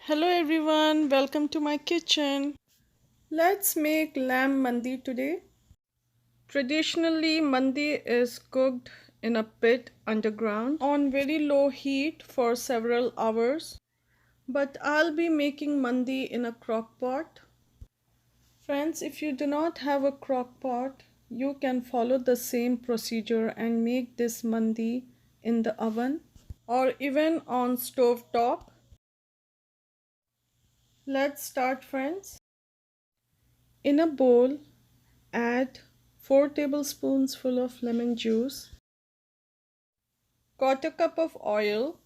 Hello everyone, welcome to my kitchen. Let's make lamb mandi today. Traditionally, mandi is cooked in a pit underground on very low heat for several hours. But I'll be making mandi in a crock pot. Friends, if you do not have a crock pot, you can follow the same procedure and make this mandi in the oven or even on stove top. Let's start, friends. In a bowl, add 4 tablespoons full of lemon juice, quarter cup of oil,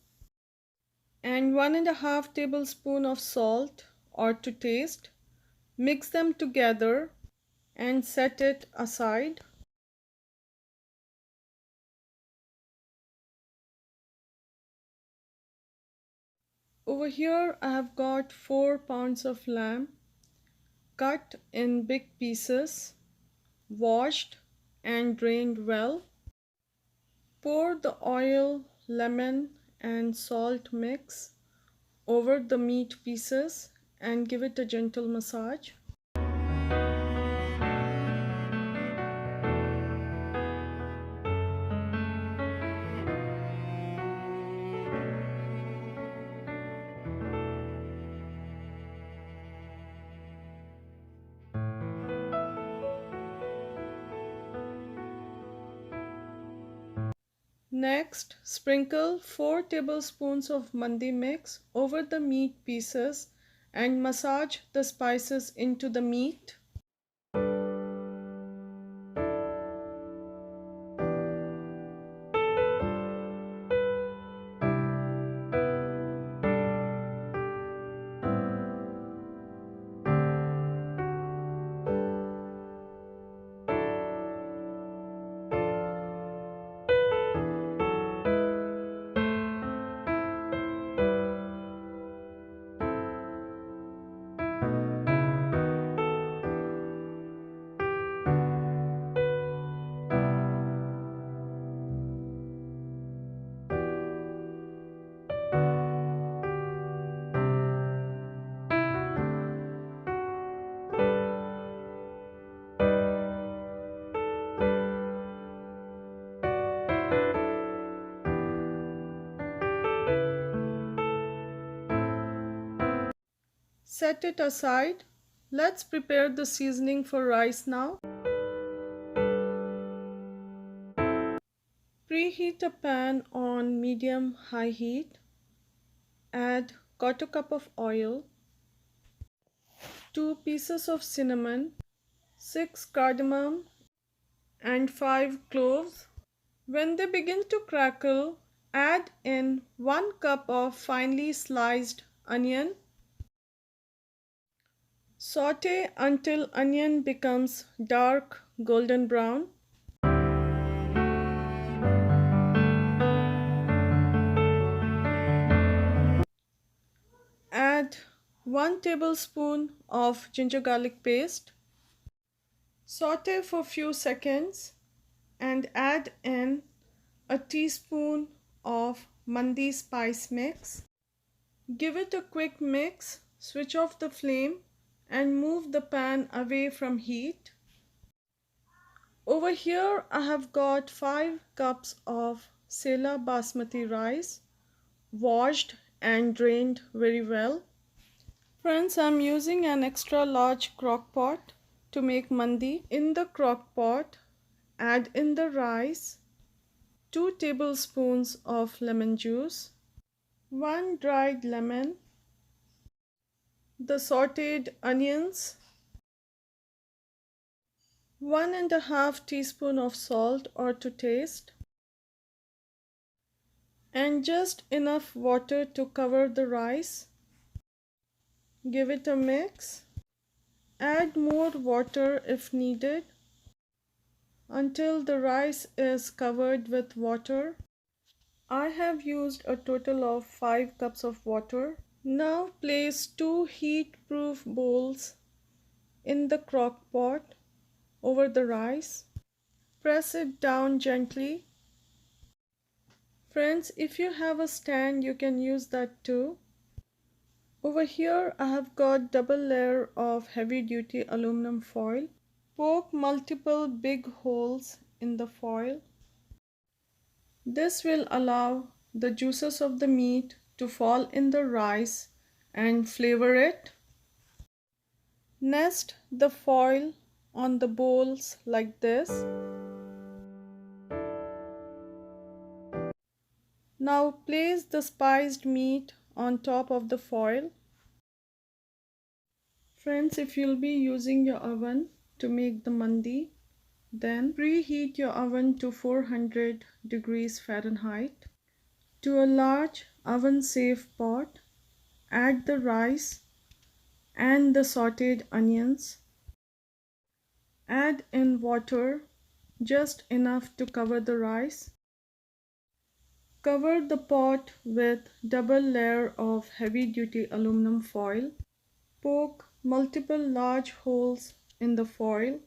and 1.5 tablespoon of salt or to taste. Mix them together and set it aside. Over here I have got 4 pounds of lamb cut in big pieces, washed and drained well. Pour the oil, lemon and salt mix over the meat pieces and give it a gentle massage. Next, sprinkle 4 tablespoons of mandi mix over the meat pieces and massage the spices into the meat. Set it aside. Let's prepare the seasoning for rice now. Preheat a pan on medium-high heat. Add quarter cup of oil, 2 pieces of cinnamon, 6 cardamom and 5 cloves. When they begin to crackle, add in 1 cup of finely sliced onion. Saute until onion becomes dark golden brown. Add 1 tablespoon of ginger garlic paste. Saute for few seconds and add in a teaspoon of mandi spice mix. Give it a quick mix, switch off the flame and move the pan away from heat. Over here I have got 5 cups of Sela basmati rice, washed and drained very well. Friends, I'm using an extra large crock pot to make mandi. In the crock pot, add in the rice, 2 tablespoons of lemon juice, 1 dried lemon, the sauteed onions, 1.5 teaspoon of salt or to taste, and just enough water to cover the rice. Give it a mix. Add more water if needed until the rice is covered with water. I have used a total of 5 cups of water. Now place 2 heat-proof bowls in the crock pot over the rice. Press it down gently. Friends, if you have a stand, you can use that too. Over here I have got double layer of heavy duty aluminum foil. Poke multiple big holes in the foil. This will allow the juices of the meat to fall in the rice and flavor it. Nest the foil on the bowls like this. Now place the spiced meat on top of the foil. Friends, if you'll be using your oven to make the mandi, then preheat your oven to 400 degrees Fahrenheit. To a large oven-safe pot, add the rice and the sautéed onions. Add in water, just enough to cover the rice. Cover the pot with double layer of heavy-duty aluminum foil. Poke multiple large holes in the foil.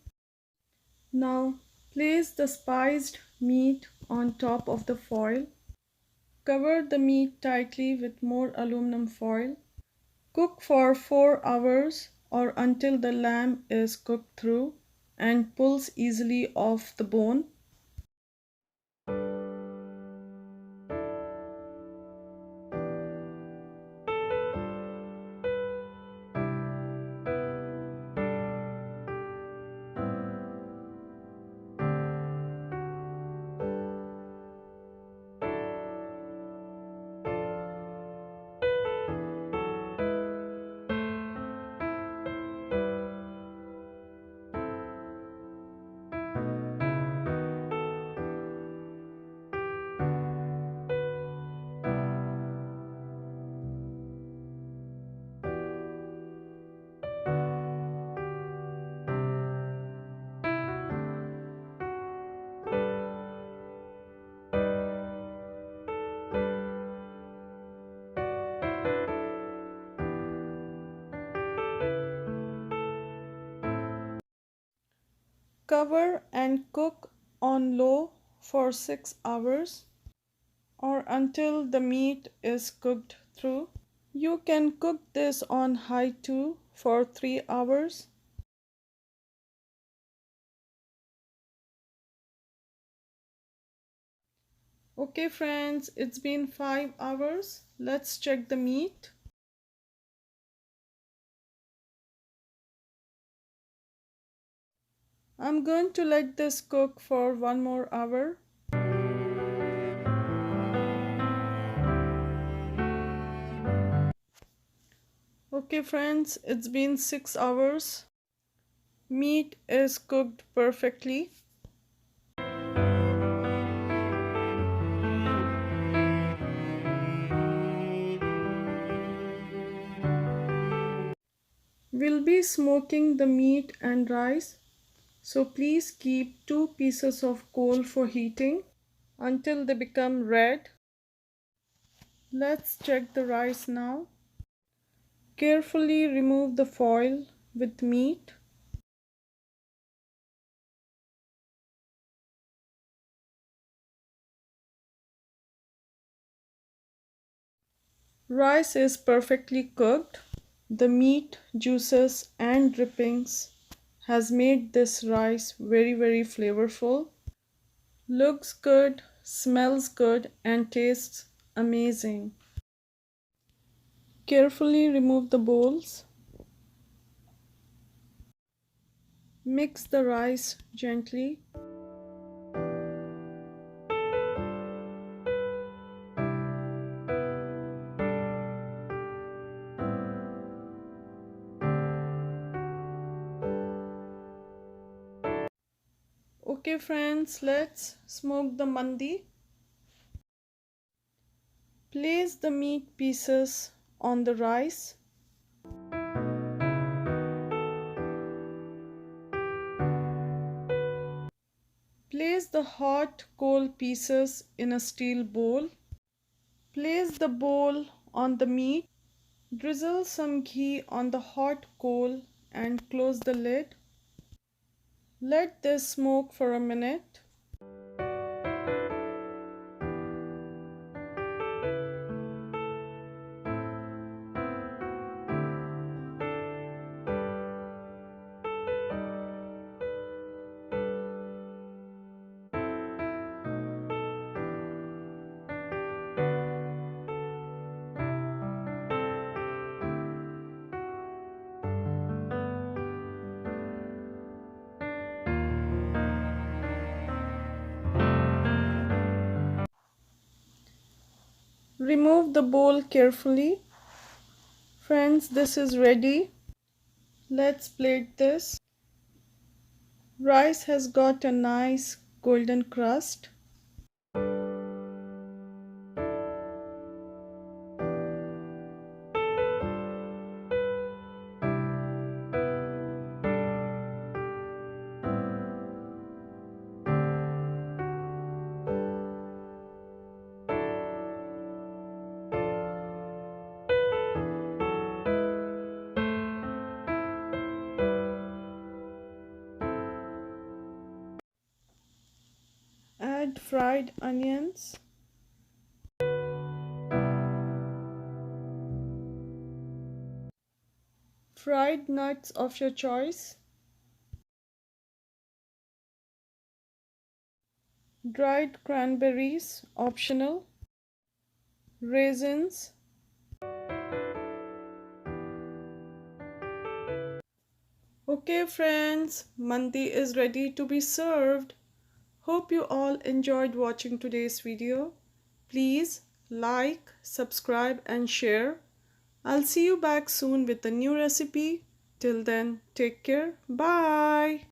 Now place the spiced meat on top of the foil. Cover the meat tightly with more aluminum foil. Cook for 4 hours or until the lamb is cooked through and pulls easily off the bone. Cover and cook on low for 6 hours or until the meat is cooked through. You can cook this on high too for 3 hours. Okay friends, it's been 5 hours. Let's check the meat. I'm going to let this cook for 1 more hour. Okay friends, it's been 6 hours. Meat is cooked perfectly. We'll be smoking the meat and rice, so please keep 2 pieces of coal for heating until they become red. Let's check the rice now. Carefully remove the foil with meat. Rice is perfectly cooked. The meat, juices and drippings has made this rice very flavorful. Looks good, smells good and tastes amazing. Carefully remove the bowls. Mix the rice gently. Okay friends, let's smoke the mandi. Place the meat pieces on the rice. Place the hot coal pieces in a steel bowl. Place the bowl on the meat. Drizzle some ghee on the hot coal and close the lid. Let this smoke for a minute. Remove the bowl carefully. Friends, this is ready. Let's plate this. Rice has got a nice golden crust. Add fried onions. Fried nuts of your choice. Dried cranberries, optional. Raisins. Okay friends, mandi is ready to be served. Hope you all enjoyed watching today's video. Please like, subscribe and share. I'll see you back soon with a new recipe. Till then, take care. Bye.